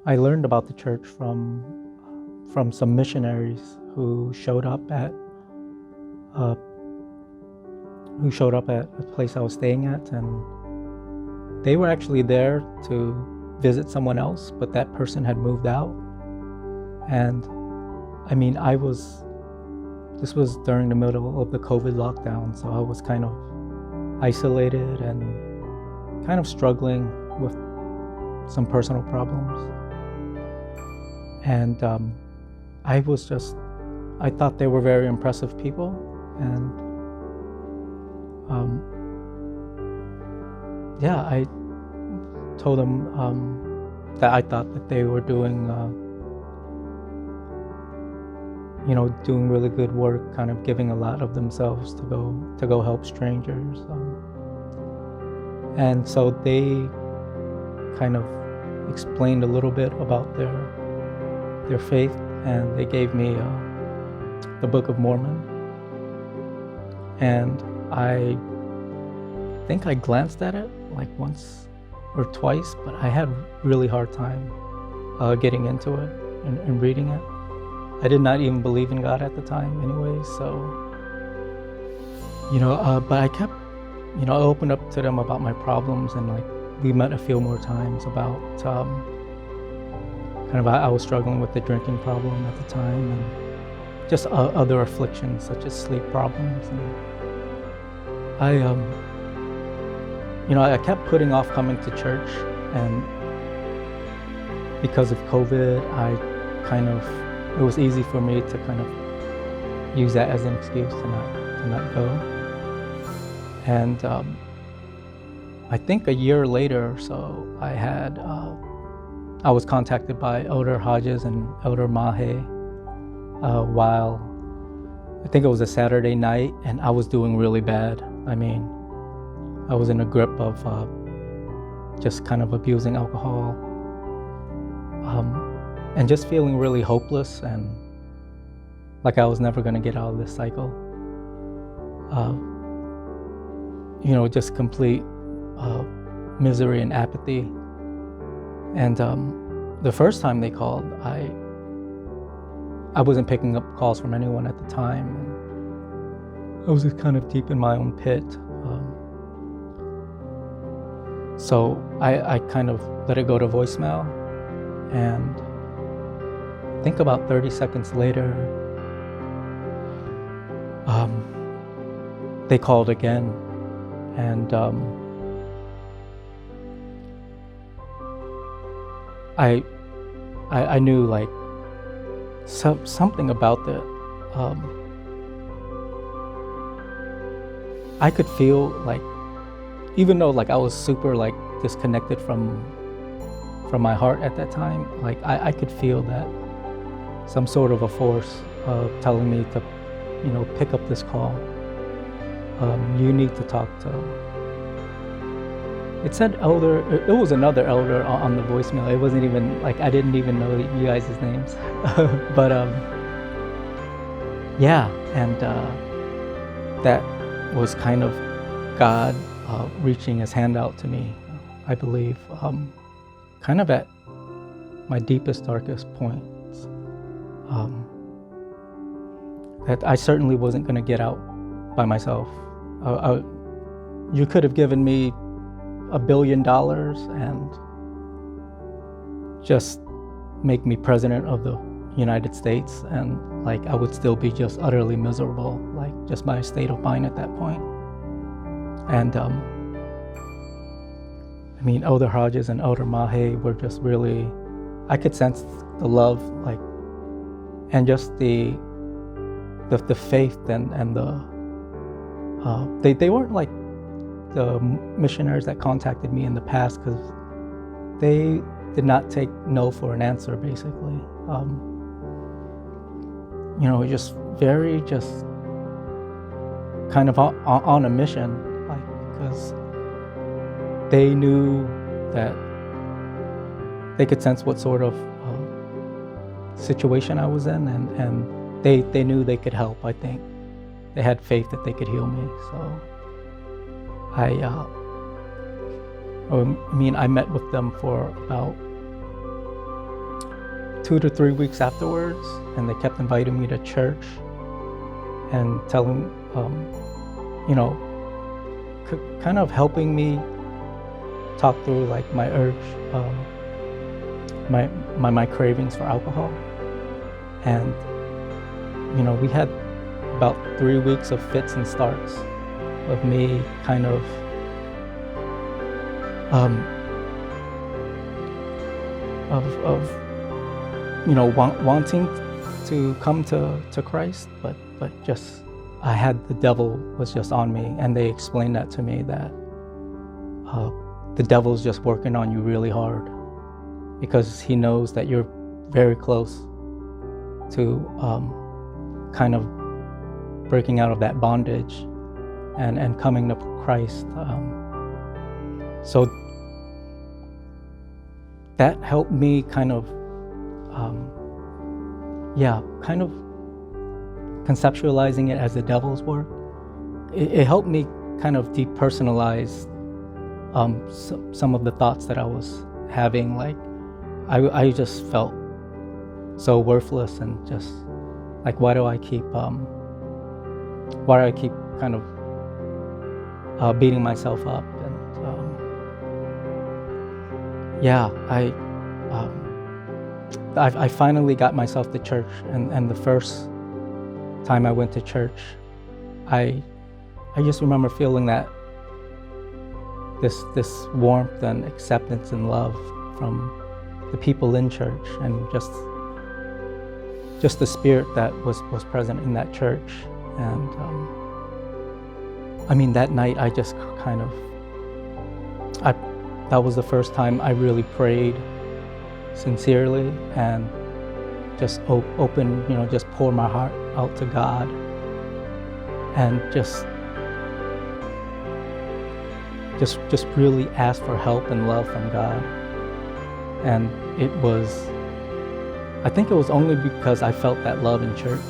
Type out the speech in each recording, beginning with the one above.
I learned about the church from some missionaries who showed up at uh, a place I was staying at, and they were actually there to visit someone else, but that person had moved out. And I mean, this was during the middle of the COVID lockdown, so I was kind of isolated and kind of struggling with some personal problems. And I thought they were very impressive people, and I told them that I thought that they were doing doing really good work, kind of giving a lot of themselves to go help strangers. And so they kind of explained a little bit about their faith, and they gave me the Book of Mormon. And I think I glanced at it like once or twice, but I had a really hard time getting into it and reading it. I did not even believe in God at the time anyway, so, but I kept, I opened up to them about my problems, and like we met a few more times about I was struggling with the drinking problem at the time, and just other afflictions such as sleep problems. And I kept putting off coming to church, and because of COVID, it was easy for me to kind of use that as an excuse to not go. And I think a year later or so, I was contacted by Elder Hodges and Elder Mahe while I think it was a Saturday night, and I was doing really bad. I mean, I was in a grip of just kind of abusing alcohol, and just feeling really hopeless and like I was never going to get out of this cycle. Just complete misery and apathy. And the first time they called, I wasn't picking up calls from anyone at the time. And I was just kind of deep in my own pit. So I kind of let it go to voicemail, and I think about 30 seconds later, they called again, and I knew like something about that. I could feel like, even though like I was super like disconnected from my heart at that time, like I could feel that some sort of a force telling me to, pick up this call. You need to talk to. It said elder. It was another elder on the voicemail. It wasn't even like I didn't even know you guys' names, but and that was kind of God reaching His hand out to me, I believe, kind of at my deepest, darkest points. That I certainly wasn't going to get out by myself. You could have given me $1 billion and just make me president of the United States, and like I would still be just utterly miserable, like just my state of mind at that point. And Elder Hodges and Elder Mahe were just really, I could sense the love, like, and just the faith and the they weren't like the missionaries that contacted me in the past, because they did not take no for an answer, basically. Just very kind of on a mission, like, because they knew that they could sense what sort of situation I was in, and they knew they could help. I think they had faith that they could heal me. So I met with them for about 2 to 3 weeks afterwards, and they kept inviting me to church and telling, you know, kind of helping me talk through like my urge, my cravings for alcohol. And, you know, we had about 3 weeks of fits and starts of me kind of you know, wanting to come to Christ, but just I had the devil was just on me, and they explained that to me, that the devil's just working on you really hard because he knows that you're very close to kind of breaking out of that bondage and coming to Christ. So that helped me kind of, kind of conceptualizing it as the devil's work. It helped me kind of depersonalize some of the thoughts that I was having. Like, I just felt so worthless and just like, why do I keep kind of beating myself up? And I finally got myself to church, and the first time I went to church, I just remember feeling that this warmth and acceptance and love from the people in church, and just the spirit that was present in that church. And I mean, that night I just kind of, that was the first time I really prayed sincerely and just open, you know, just pour my heart out to God, and just really ask for help and love from God. And I think it was only because I felt that love in church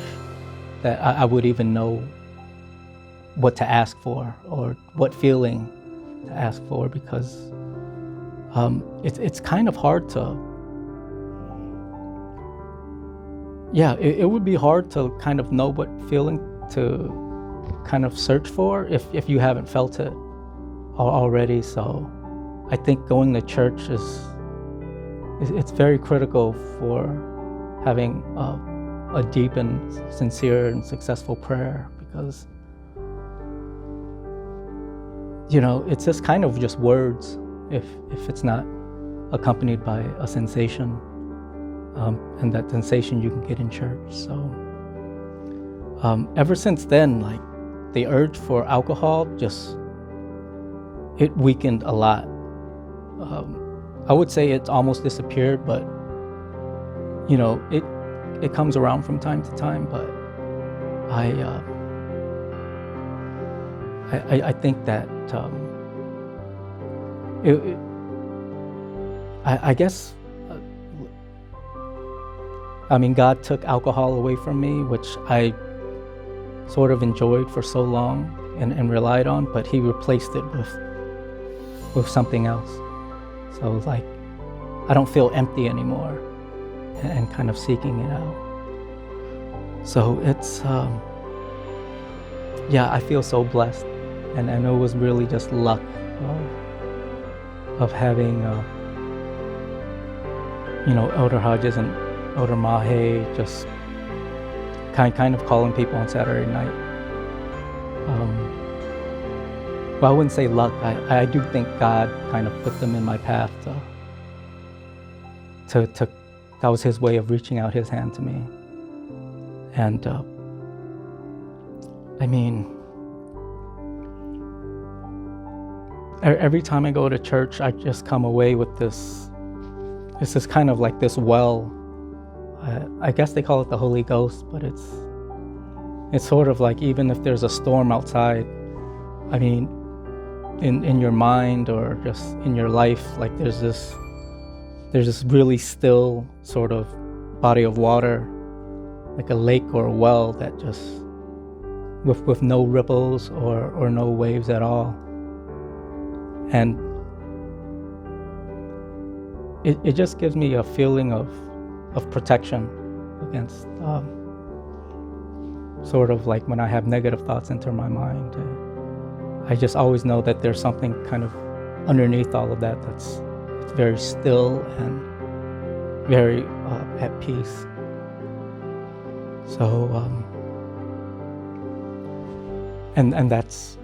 that I would even know what to ask for or what feeling to ask for, because it's kind of hard to, it would be hard to kind of know what feeling to kind of search for if you haven't felt it already. So I think going to church it's very critical for having a deep and sincere and successful prayer, because, you know, it's just kind of just words if it's not accompanied by a sensation, and that sensation you can get in church. So ever since then, like, the urge for alcohol it weakened a lot. I would say it's almost disappeared, but, you know, it comes around from time to time. But I think that I guess, I mean, God took alcohol away from me, which I sort of enjoyed for so long and relied on, but he replaced it with something else. So, like, I don't feel empty anymore and kind of seeking it out. So it's, I feel so blessed, and I know it was really just luck of having, you know, Elder Hodges and Elder Mahe just kind of calling people on Saturday night. Well, I wouldn't say luck. I do think God kind of put them in my path to that was his way of reaching out his hand to me. And I mean, every time I go to church, I just come away with this is kind of like this well. I guess they call it the Holy Ghost, but it's sort of like, even if there's a storm outside, I mean, in your mind or just in your life, like, there's this really still sort of body of water, like a lake or a well, that just with no ripples or no waves at all. And it just gives me a feeling of of protection against sort of like when I have negative thoughts enter my mind. I just always know that there's something kind of underneath all of that that's very still and very at peace. So, and that's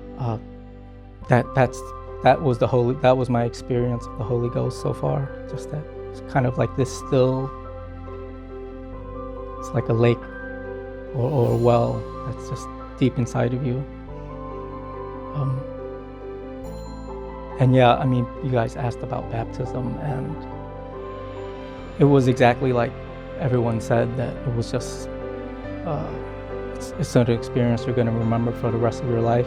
that was my experience of the Holy Ghost so far. Just that it's kind of like this still. It's like a lake or a well that's just deep inside of you. And yeah, I mean, you guys asked about baptism, and it was exactly like everyone said, that it was just it's an experience you're going to remember for the rest of your life.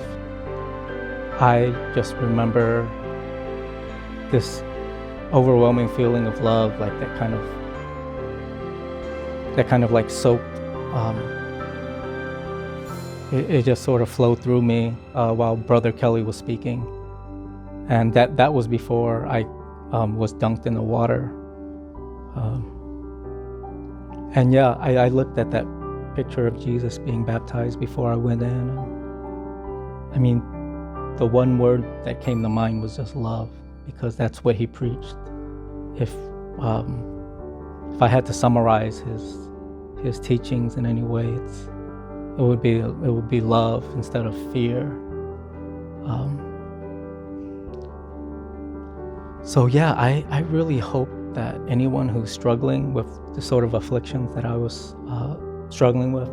I just remember this overwhelming feeling of love, like that kind of like soaked. It just sort of flowed through me while Brother Kelly was speaking, and that was before I was dunked in the water. And yeah, I looked at that picture of Jesus being baptized before I went in. And, I mean, the one word that came to mind was just love, because that's what he preached. If I had to summarize his teachings in any way, it would be love instead of fear. So yeah, I really hope that anyone who's struggling with the sort of afflictions that I was struggling with,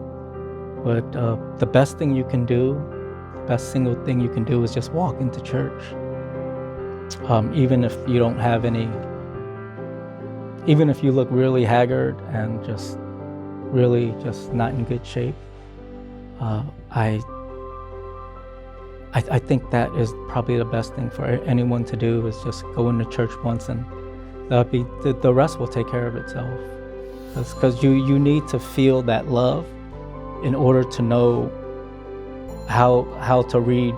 the best thing you can do, the best single thing you can do is just walk into church. Even if you don't have any, even if you look really haggard and just really just not in good shape, I think that is probably the best thing for anyone to do, is just go into church once, and the rest will take care of itself. Because you need to feel that love in order to know how to read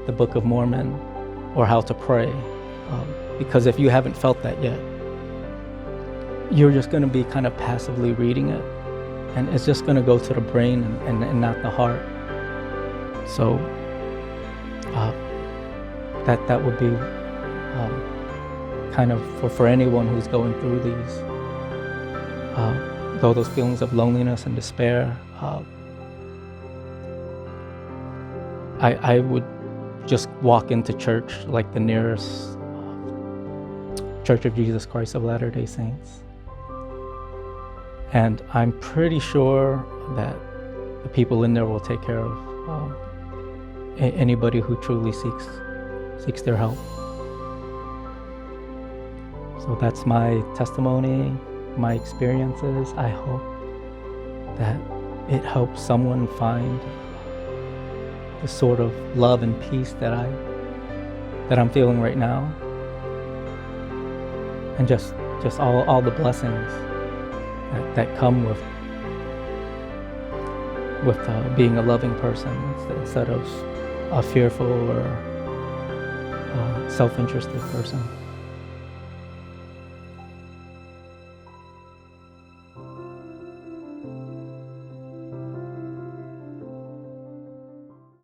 the Book of Mormon or how to pray. Because if you haven't felt that yet, you're just going to be kind of passively reading it, and it's just going to go to the brain and not the heart. So that would be kind of for anyone who's going through these those feelings of loneliness and despair. I would just walk into church, like the nearest Church of Jesus Christ of Latter-day Saints. And I'm pretty sure that the people in there will take care of anybody who truly seeks their help. So that's my testimony, my experiences. I hope that it helps someone find the sort of love and peace that I'm feeling right now, and just all the blessings that come with being a loving person instead of a fearful or self-interested person.